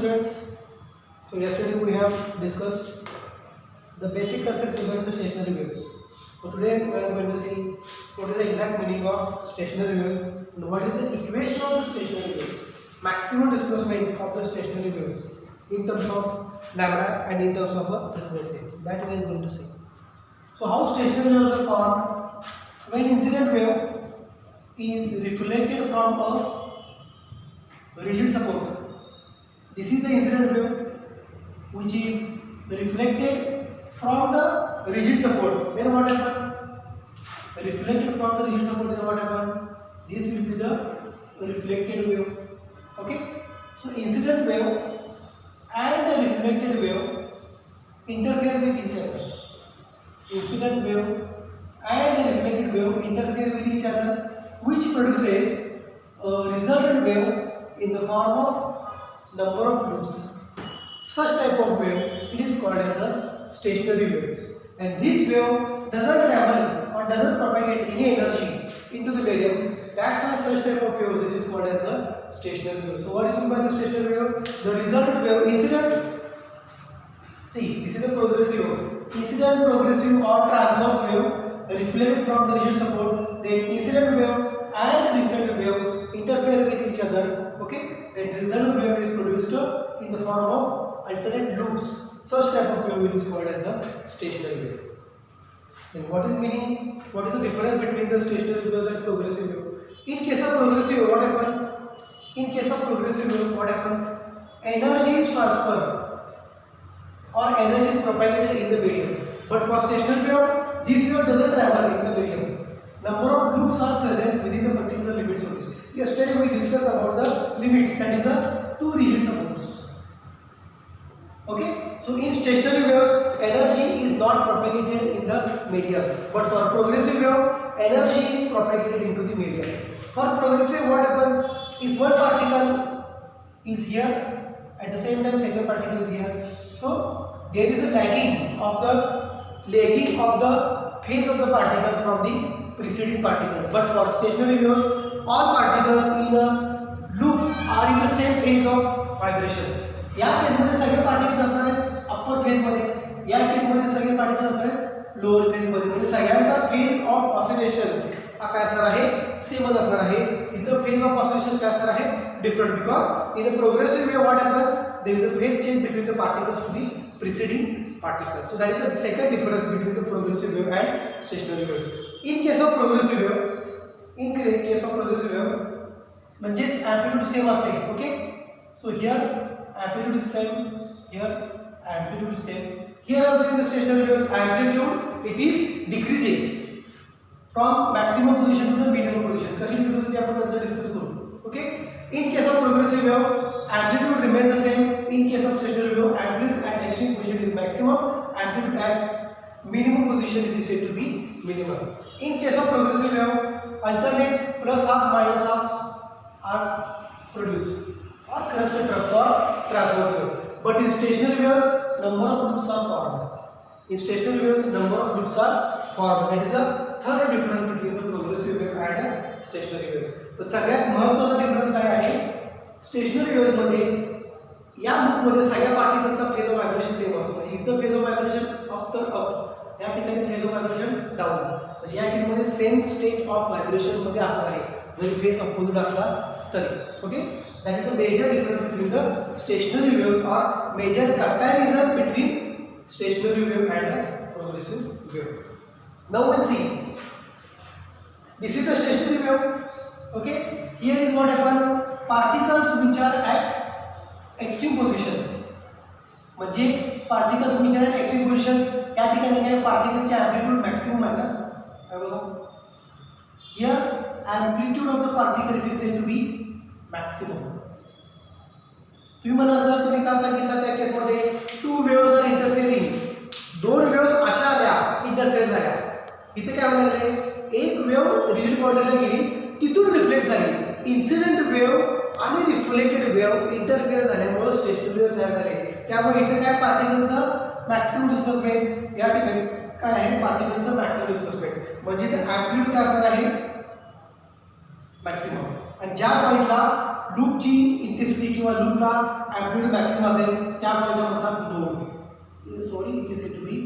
students. So yesterday we have discussed the basic concepts regarding the stationary waves. So today we are going to see what is the exact meaning of stationary waves and what is the equation of the stationary waves, maximum displacement of the stationary waves in terms of lambda and in terms of the frequency. That we are going to see. So how stationary waves are formed? When incident wave is reflected from a rigid support. This is the incident wave which is reflected from the rigid support. Then what happens? Reflected from the rigid support, then what happens? This will be the reflected wave. Okay? So incident wave and the reflected wave interfere with each other. Incident wave and the reflected wave interfere with each other, which produces a resultant wave in the form of number of loops. Such type of wave, it is called as the stationary waves. And this wave doesn't travel or doesn't propagate any energy into the medium. That's why such type of waves, it is called as the stationary wave. So what is meant by the stationary wave? The resultant wave, incident. See, this is the progressive wave. Incident, progressive or transverse wave reflected from the rigid support. Then incident wave and the reflected wave interfere with each other. Okay, then resultant wave is produced in the form of alternate loops. Such type of wave is called as the stationary wave. Then what is meaning? What is the difference between the stationary waves and progressive wave? In case of progressive wave, what happens? In case of progressive wave, what happens? Energy is transferred or energy is propagated in the medium. But for stationary wave, this wave doesn't travel in the medium. Number of loops are present within the particular limits only. Yesterday we discussed about the limits, that is the two rigid supports. Okay, so in stationary waves, energy is not propagated in the medium, but for progressive wave, energy is propagated into the medium. For progressive, what happens? If one particle is here, at the same time second particle is here, so there is a lagging of the phase of the particle from the preceding particles. But for stationary waves, all particles in a loop are in the same phase of vibrations. या case मध्ये सगळे particles असणार आहेत upper phase मध्ये, या case मध्ये सगळे particles असणार आहेत लोअर फेज मध्ये. म्हणजे सगळ्यांचा फेज ऑफ ऑसिलेशन्स हा काय असणार आहे? सेमच असणार आहे. इथं फेज ऑफ ऑसिलेशन्स काय असणार आहे? Different, because in a progressive wave what happens, there is a phase change between the particles to the preceding particles. So that is the second difference between the progressive wave and stationary waves. In case of progressive wave, म्हणजे amplitude same असते. Okay, so here amplitude is same, here amplitude is same. Here also in the stationary waves, amplitude it is decreases from maximum position to the minimum position. कशी decrease होते आपण नंतर discuss करू. Okay, in case of progressive wave, amplitude remains the same. In case of stationary wave, amplitude at extreme position is maximum, amplitude at minimum position it is said to be minimum. In case of progressive wave, alternate plus half minus halves are produced or crest and trough for transverse wave. But in stationary waves, number of loops are formed. In stationary waves, number of loops are formed. That is the third difference between the progressive wave and stationary waves. तर सगळ्यात महत्त्वाचा difference काय आहे? Stationery waves मध्ये या loop मध्ये सगळ्या पार्टिकल्सचा phase of vibration same असतो. म्हणजे इथं फेज ऑफ व्हायब्रेशन अप तर अप, या ठिकाणी फेज ऑफ व्हायब्रेशन डाऊन. म्हणजे या केसमध्ये सेम स्टेट ऑफ व्हायब्रेशन मध्ये असणार आहे जरी फेज अपोजिट असला तरी. Okay, that is a major difference between the stationary waves और major comparison between stationary wave and progressive wave. Now will see this is the stationary wave. Okay, here is what happen, particles which are at extreme positions. म्हणजे particles which are at extreme positions, या ठिकाणी काय पार्टिकलचे amplitude maximum आहे ना, काय बघा here amplitude of the particle it is said to be maximum. तुम्ही म्हणा सर तुम्ही काय सांगितलं त्या केस मध्ये two waves are interfering, दोन waves अशा आल्या इंटरफेअर झाल्या. इथे काय व्हायला लागले, एक वेव्ह रिजिड बाउंड्रीला गेली, तिथून रिफ्लेक्ट झाली. इन्सिडेंट वेव्ह आणि रिफ्लेक्टेड वेव्ह इंटरफेअर झाल्यामुळे स्टेशनरी वेव्ह तयार झाले. त्यामुळे इथे काय पार्टिकलचं मॅक्सिमम डिस्प्लेसमेंट, या ठिकाणी काय आहे पार्टिकलचं मॅक्सिमम डिस्प्लेसमेंट, म्हणजे ते ॲम्प्लिट्यूड काय असणार आहे मॅक्सिमम. आणि ज्या पॉईंटला लूपची इंटेन्सिटी किंवा लूपला ॲम्प्लिट्यूड मॅक्सिमम असेल त्या पॉईंटला म्हणतात node. Sorry, it is said to be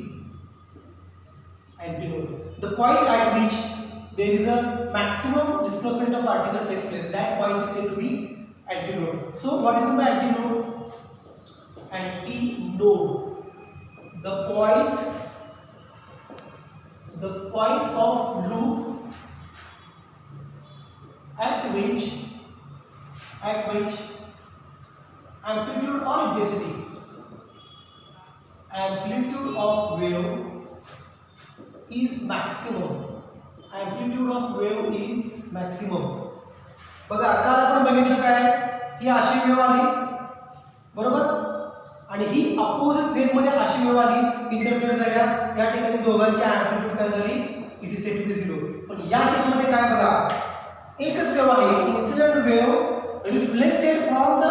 antinode. The point at which there is a maximum displacement of particle takes place, that point is said to be antinode. So what is meant by antinode? Antinode, the point of loop at which amplitude or amplitude of wave is maximum. Amplitude of wave is maximum. बघा काल आपण बघितलं काय, ही अशी wave आली बरोबर, आणि ही opposite phase मध्ये अशी वेव्ह आली, इंटरफेअर झाल्या, या ठिकाणी दोघांची अँप्लिट्यूड काय झाली, it is said to be 0. पण या केस मध्ये काय बघा, एकच वेव्ह आहे, incident wave reflected from the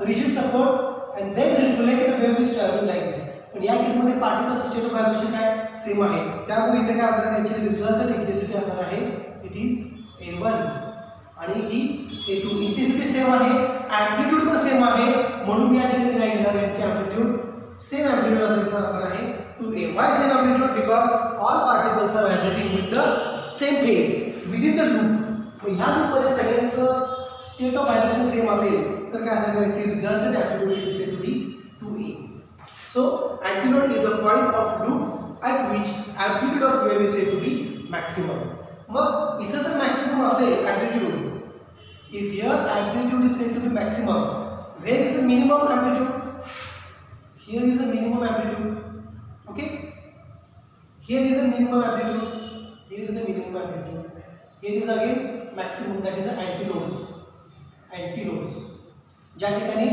rigid support and then reflected wave is travelling like this. पण या केस मध्ये पार्टिकलचं स्टेट ऑफ व्हायब्रेशन काय सेम आहे, त्यामुळे इथे काय होणार, त्यांची रिझल्टंट इंटेन्सिटी असणार आहे, इट इज A1 आणि ही A2. इंटेन्सिटी सेम आहे, ॲम्प्लिट्यूड पण सेम आहे, म्हणून या ठिकाणी काय घेणार, यांची ॲम्प्लिट्यूड सेम ॲम्प्लिट्यूड असेल तर असणार आहे 2A. Why same amplitude? Because all particles are vibrating with the same phase within the loop. मग ह्या लूपमध्ये सगळ्यांचं स्टेट ऑफ व्हायब्रेशन सेम असेल तर काय असणार, याची resultant amplitude is said to be 2A. So antinode is the point of loop at which amplitude of wave is said to be maximum. मग इथं जर maximum असेल amplitude, if here amplitude is said to be maximum, where is the minimum amplitude? Here is the minimum amplitude. Okay? Here is the minimum amplitude. Here is the minimum amplitude. Here is again maximum, that is the antinodes. Antinodes. ज्या ठिकाणी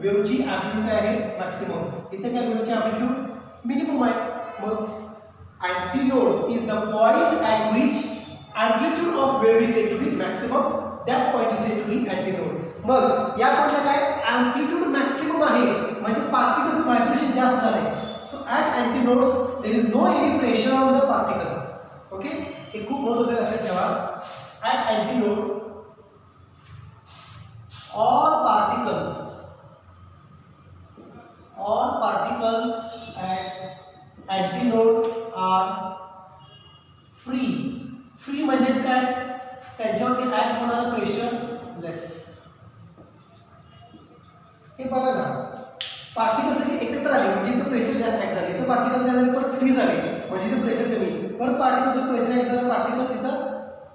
वेव्हची amplitude काय आहे, maximum, इथे काय वेव्हची amplitude minimum आहे. मग antinode is the point at which amplitude of wave is said to be maximum, that point is said to be antinode. मग या पॉइंटला काय ॲम्प्लिट्यूड मॅक्सिमम आहे, म्हणजे पार्टिकल्स व्हायब्रेशन जास्त झाले. So at antinodes there is no any pressure on the particle. Okay, हे खूप महत्त्वाचं लक्षात ठेवा. At antinode all particles at antinode are free. Free म्हणजेच काय, त्यांच्यावरती ऍक्ट होणारं प्रेशर लेस. हे बघा ना, पार्टिकल्स सगळे एकत्र आले म्हणजे इथं प्रेशर जास्त ऍक्ट झाले, तर पार्टिकल्स काय झाले, परत फ्री झाले म्हणजे इथं प्रेशर कमी, परत पार्टिकल्स प्रेशर ऍक्ट झालं, पार्टिकल्स इथं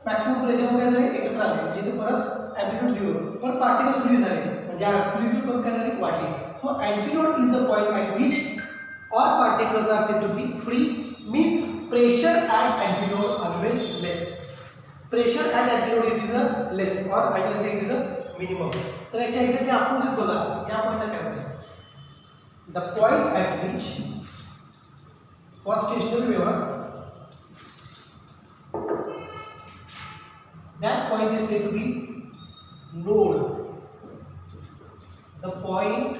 मॅक्सिमम प्रेशर काय झाले, एकत्र आले म्हणजे इथं परत ॲम्प्लिट्यूड 0, पण पार्टिकल फ्री झाले म्हणजे ॲम्प्लिट्यूड पण काय झाली, वाढली. So antinode is the point at which all particles are said to be free, means pressure at antinode always less. Pressure at antinode it is a less or I can say it is a minimum. तर याच्या exactly opposite बघा, या पॉइंटला काय होतं, the point at which for stationary wave that point is said to be node. The point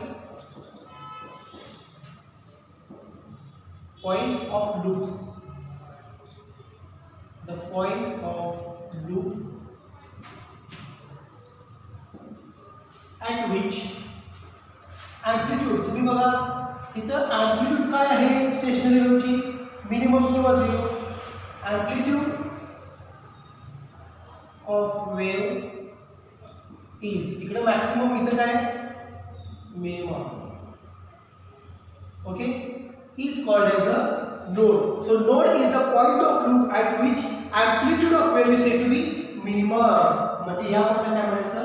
of loop, the point of loop at which amplitude, तुम्ही बघा इथं amplitude काय आहे स्टेशनरी वेव्हची, मिनिमम किंवा 0. amplitude of wave is, इकडे maximum, इथं काय minimum. Okay, is called as a node. So node is the point of loop at which amplitude of wave is said to be minimum. म्हणजे या पॉइंटला काय म्हणायचं,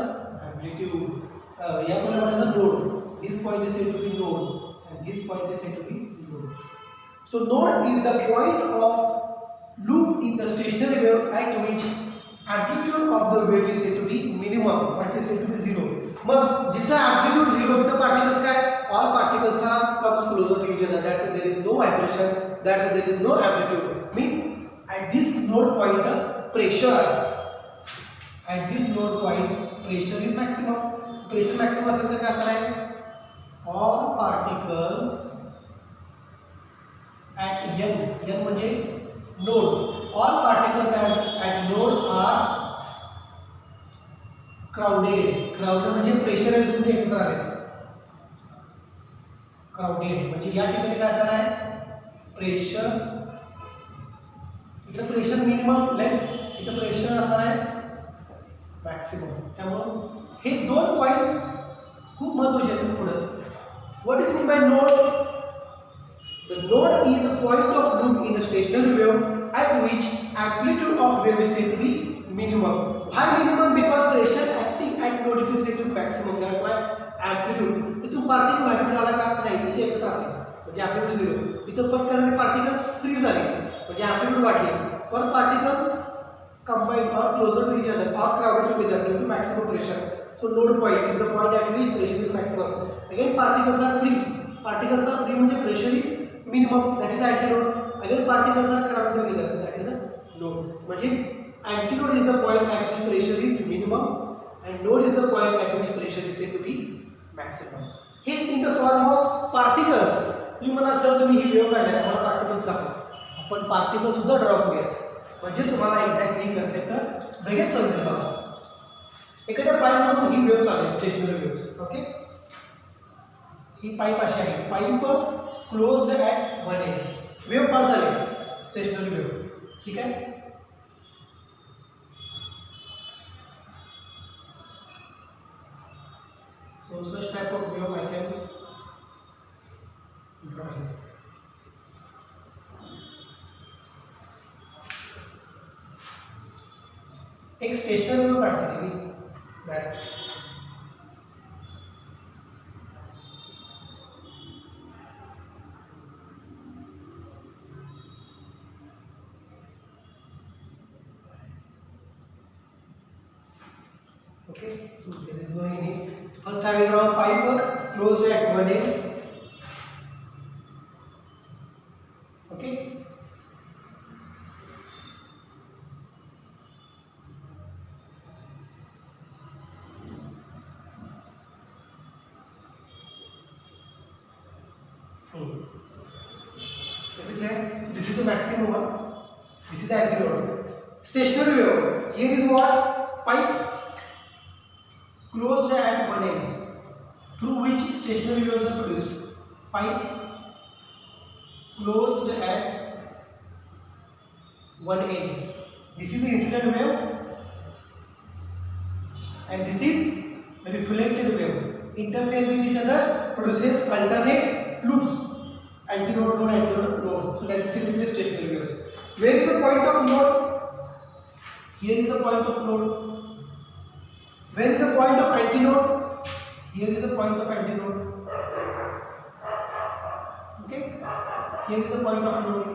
amplitude. या पॉइंटला म्हणायचं node. This point is said to be node and this point is said to be node. So node is the point of loop in the stationary wave at which amplitude of the wave is said to be minimum or it is said to be 0. मग जिथं amplitude 0 तिथं particles काय, all particles are comes closer to each other, that's why there is no vibration, that's why there is no amplitude. Means at this node point pressure, at this node point pressure is maximum. Pressure maximum असेल तर काय असणार आहे, all particles at n म्हणजे node, all particles at node are crowded. Crowded म्हणजे crowded, म्हणजे या ठिकाणी काय असणार आहे प्रेशर, इकडे प्रेशर मिनिमम लेस, इथे प्रेशर असणार आहे मॅक्सिमम. त्यामुळं हे दोन पॉईंट खूप महत्त्वाचे आहेत पुढे. What is mean by node? The node is a point of loop in a stationary wave at which amplitude of wave is said to be minimum. Why minimum? Because pressure acting at node it is said to be maximum. That's why amplitude. इथून particle vibrate झाला का नाही, इथे एकत्र आले म्हणजे amplitude 0. इथं पण काय झाले पार्टिकल्स फ्री झाले म्हणजे amplitude वाढली. पण particles combined or closer to each other or crowded together due to maximum pressure. So node point is the point at which pressure is maximum. Again particles are free. Particles are free म्हणजे pressure is minimum, that is antinode. Again particles are crowded together, that is a node. म्हणजे antinode is the point at which pressure is minimum and node is the point at which pressure is said to be maximum. He is in the form of particles. तुम्ही म्हणा sir तुम्ही ही wave काढल्या मला particles दाखवा. आपण particle सुद्धा draw करूयात म्हणजे तुम्हाला एक्झॅक्टली कन्सेप्ट लगेच समजेल. बघा एखाद्या पाईपमधून ही वेव्ह चालेल, स्टेशनरी वेव्स. ओके, ही पाईप अशी आहे, pipe closed at one end, wave pass झाली स्टेशनरी वेव्ह. ठीक आहे, so such type of wave I can draw here. एक स्टेशनरी वेव्ह काढते मी bat. Okay, so there is no any. First I will draw a pipe closed at one end. Okay. Is it clear? So this is the maximum one. This is the antinode. Stationary wave. Here is what? Pipe closed at one end through which stationary waves are produced. Pipe closed at one end. This is the incident wave and this is the reflected wave. Interfere with each other, produces alternate loops. Antinode, node, antinode, node. So that is simply stationary waves. Where is the point of node? Here is the point of node. Where is the point of antinode? Here is the point of antinode. Okay. Here is the point of node.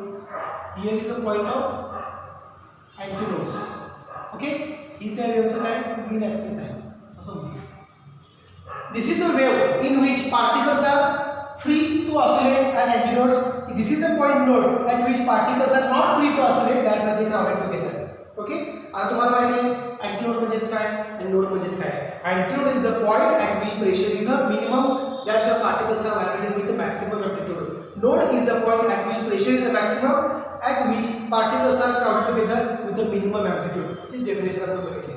Here is the point of antinodes. Okay. इथे वेव्हचं काय mean axis आहे. So समजूया. This is the wave in which particles are free to oscillate at antinodes. This is the point node at which particles are not free to oscillate. That's why they crowded together. Okay. आता तुम्हाला माहिती आहे antinode म्हणजेच काय आणि node म्हणजेच काय. Antinode is the point at which pressure is a minimum. That's why particles are vibrating with the maximum amplitude. Node is the point at which pressure is the maximum, at which particles are crowded together with the minimum amplitude. This definition आपण बघितली.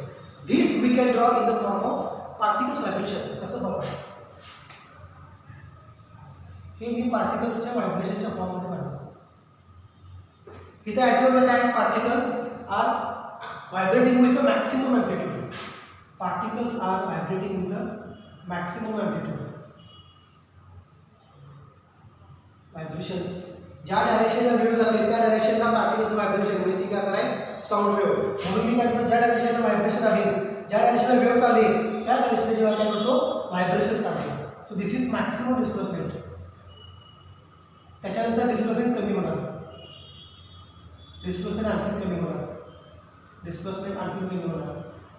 This we can draw in the form of particles vibrations. कसं बघा हे मी पार्टिकल्सच्या व्हायब्रेशनच्या form मध्ये काढतो. इथे antinode काय particles are vibrating with the maximum amplitude. Particles are vibrating with the maximum amplitude. Vibrations. ज्या डायरेक्शनला wave जाते त्या डायरेक्शनला पार्टिकल्स व्हायब्रेशन म्हणजे काय असणार आहे साऊंड वेव्ह. म्हणून मी काय करतो ज्या डायरेक्शनला व्हायब्रेशन आहे ज्या डायरेक्शनला वेव्ह चालली त्या डायरेक्शनची काय करतो व्हायब्रेशन्स काढतो. सो दिस इज मॅक्सिमम डिस्प्लेसमेंट. त्याच्यानंतर डिस्प्लेसमेंट कमी होणार, डिस्प्लेसमेंट आणखी कमी होणार, डिस्प्लेसमेंट आणखी कमी होणार.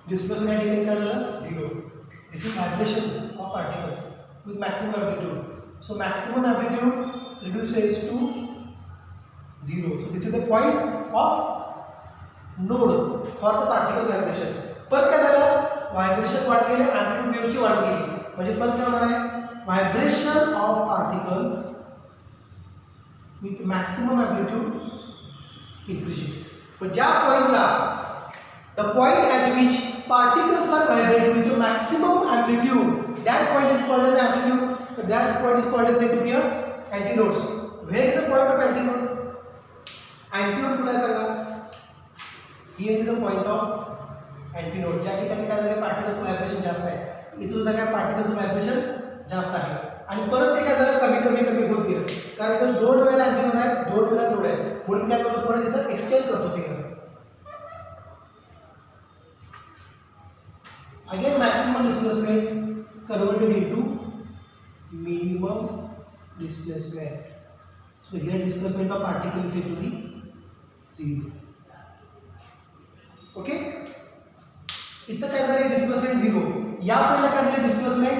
डिस्प्लेसमेंट या ठिकाणी काय झालं 0. This is vibration of particles with maximum amplitude. So maximum amplitude reduces to 0. So this is the point of node for the particles vibrations. पण काय झालं व्हायब्रेशन वाढ गेले एम्प्लिट्यूड वेव्हची वाढ गेली म्हणजे पण काय होणार आहे vibration of particles with maximum amplitude increases. पण ज्या पॉइंटला the point at which particles are vibrating with the maximum amplitude, that point is called as amplitude. that point is called as said to be a antinodes. Where is the point of antinode? Antinode कुठे आहे सांगा? Here is a point of antinode. ज्या ठिकाणी काय झाले particles vibration जास्त आहे, इथून सुद्धा काय पार्टिकल्स व्हायब्रेशन जास्त आहे आणि परत ते काय झालं कमी कमी कमी होत गेलं, कारण इथं दोन वेळेला अँटीनोड आहे, दोन वेळेला नोड आहे, म्हणून काय करतो परत इथं एक्सटेंड करतो figure. Again maximum displacement converted into minimum displacement. So here displacement of particle is to be 0. Okay, इथं काय झालं डिस्प्लेसमेंट 0, या पॉइंटला काय झालं डिस्प्लेसमेंट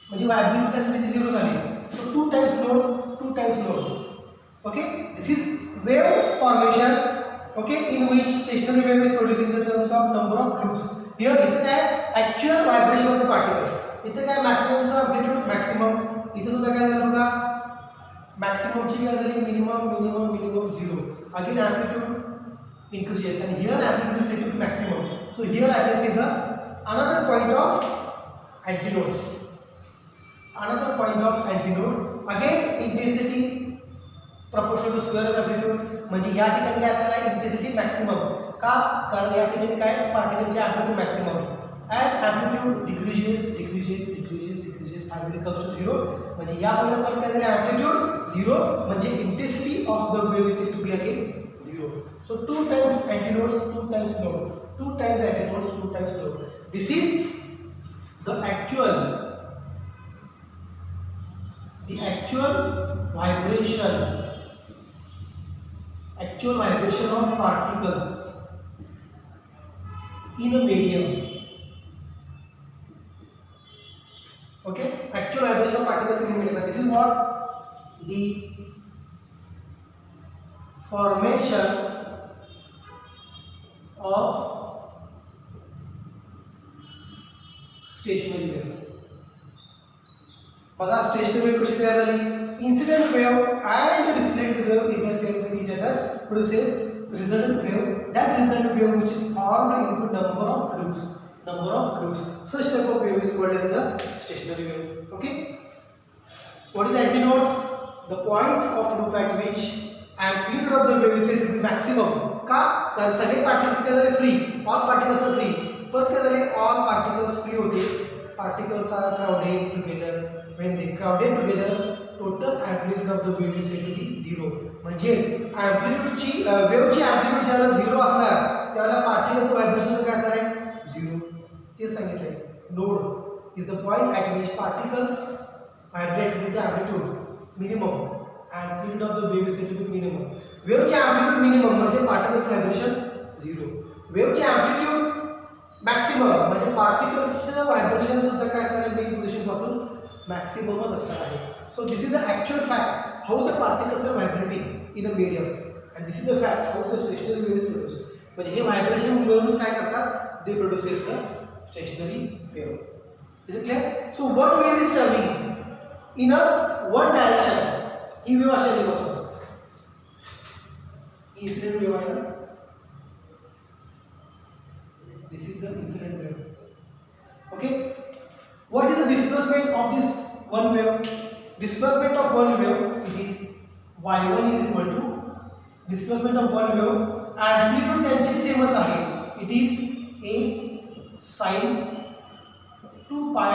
म्हणजे व्हायब्रेट काय झाली 0 झाली. सो 2 times load. Okay, this is wave formation. Okay, in which stationary wave is produce in terms of number of loops. Here इथं काय actual vibration of the particles, इथं काय मॅक्सिममचा अँप्लिट्यूड मॅक्सिमम, इथं सुद्धा काय झालं बघा मॅक्सिममची काय झाली minimum 0. Again amplitude increases and here amplitude is said to be maximum. So here I can see the another point of antinodes. Again intensity proportional to square of amplitude. म्हणजे या ठिकाणी काय असणार आहे इंटेन्सिटी मॅक्सिमम का, कारण या ठिकाणी काय पार्टिकलचे amplitude maximum. As amplitude decreases finally comes to 0. म्हणजे या पहिल्या पण काय झाले अँप्लिट्यूड 0 म्हणजे intensity of the wave is said to be again 0. So 2 times antinodes, 2 times node, 2 times antinodes, 2 times node. This is the actual vibration of particles in a medium. Okay, actual vibration of particles in a medium. This is what the formation of stationary wave. बघा stationary wave कशी तयार झाली, incident wave and reflected wave interfere with each other produces resultant wave. That resultant wave which is formed into number of loops. Such type of wave is called as the stationary wave. Okay, what is antinode? The point of loop at which amplitude of the wave is said to be maximum. का, कारण सगळे particles काय झाले free, all particles are free. परत काय झाले all particles free होते, particles are crowded together. When they crowded together total amplitude of the wave is said to be 0. म्हणजेच अँप्लिट्यूडची वेव्हची अँप्लिट्यूड ज्यावेळेला 0 असणार त्यावेळेला पार्टिकल्स व्हायब्रेशन काय असणार आहे 0. ते सांगितलंय. Node is the point at which particles vibrate with the amplitude minimum. Amplitude of the wave is said to be minimum. वेव्हचे अँप्लिट्यूड मिनिमम म्हणजे पार्टिकल्स व्हायब्रेशन 0. वेव्हचे अँप्लिट्यूड मॅक्सिमम म्हणजे पार्टिकल्सचं व्हायब्रेशन सुद्धा काय असणार आहे मेन पोझिशन पासून मॅक्सिममच असणार आहे. So this is the actual fact how the particles are vibrating in a medium and this is the fact how the stationary wave is produce. म्हणजे हे व्हायब्रेशन वेव्हज काय करतात, they produces the stationary wave. Is it clear? So one wave is travelling in a one direction. ही wave अशा लिहितो incident wave आहे ना, this is the incident wave. Okay, what is the displacement of this one wave? Displacement of one wave, it is y1 is equal to displacement of one wave, amplitude त्यांची सेमच आहे, it is a sin 2 pi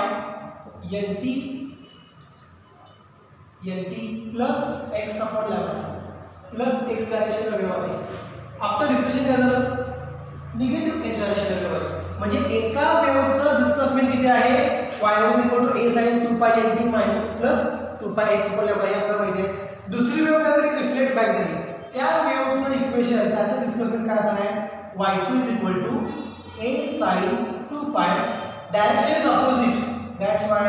nt plus x upon lambda plus x डायरेक्शनला wave आली. After reflection काय झालं negative x डायरेक्शनला wave आली. म्हणजे एका वेव्हचं डिस्प्लेसमेंट किती आहे y1 equal to a sin 2 pi nt minus plus 2 pi x upon lambda हे आपल्याला माहिती आहे. दुसरी वेव्ह काय झाली रिफ्लेक्ट बॅक झाली, त्या वेव्हचं इक्वेशन त्याचं डिस्प्लेसमेंट काय असणार आहे y2 is equal to a sin 2 pi, direction is opposite, that's why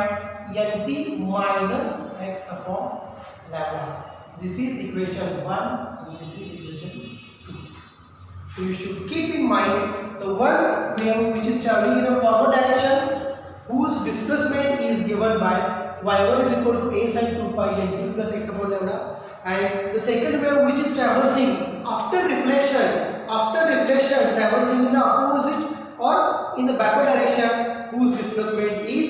nt minus x upon lambda. This is equation 1 and this is equation 2. So you should keep in mind the one wave which is traveling in a forward direction whose displacement is given by y1 is equal to a sin 2 pi nt plus x upon lambda, and the second wave which is traversing after reflection traversing in the opposite or in the backward direction whose displacement is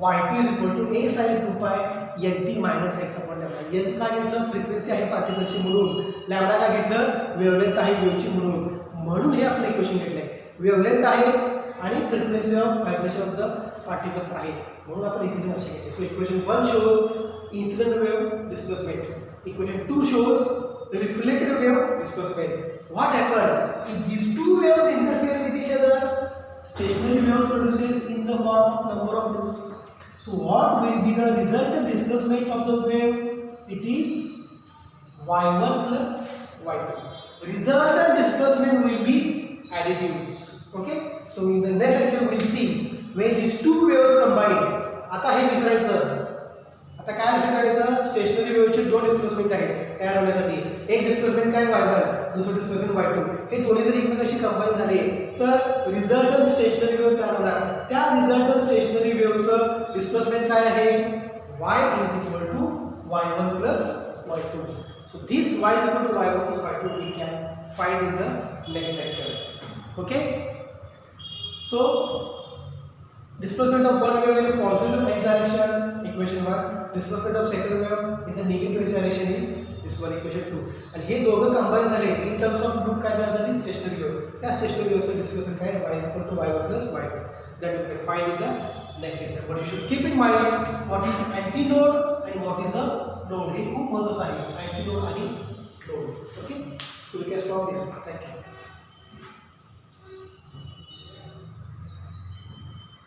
y2 is equal to a sin 2 pi nt minus x upon lambda. n काय घेतलं frequency आहे पार्टिकलची म्हणून, lambda काय घेतलं wavelength आहे वेव्हची म्हणून हे आपलं equation घेतलंय. वेव्हलेंथ आहे आणि frequency of vibration of the particles आहे म्हणून आपण इक्वेशन असे घेतले. So equation 1 shows incident wave displacement, equation 2 shows reflected wave displacement. What happened if these two waves interfere with each other? Stationary waves produces in the form of number of loops. So what will be the resultant displacement of the wave? It is y1 plus y2. Resultant displacement will be additive. Okay. So in the next lecture we will see when these two waves combine. आता हे विसरायचं. आता काय लक्षात ठेवायचं, stationery वेव्हचे दोन displacement आहेत तयार होण्यासाठी. एक डिस्प्लेसमेंट काय y1, दुसरं डिस्प्लेसमेंट y2. हे दोन्ही जर एकमेकांशी कंबाईन झाले तर रिझल्टंट स्टेशनरी वेव्ह तयार होणार. त्या रिझल्टंट स्टेशनरी वेव्हचं डिस्प्लेसमेंट काय आहे, y is equal to y1 plus y2. So this y is equal to y1 plus y2 we can find in the next lecture. Okay. So displacement of one wave in the positive x direction, equation 1. Displacement of second wave in the negative x direction is this one, equation 2. And हे दोघं combine झाले in terms of loop काय तयार झाली, stationary wave. त्या stationery वेव्हचं displacement काय, y is equal to y1 plus y2. That you can find in the next lecture. But you should keep in mind what is antinode and what is a node. हे खूप महत्त्वाचं आहे, antinode आणि node. Okay. So we can stop here. Thank you.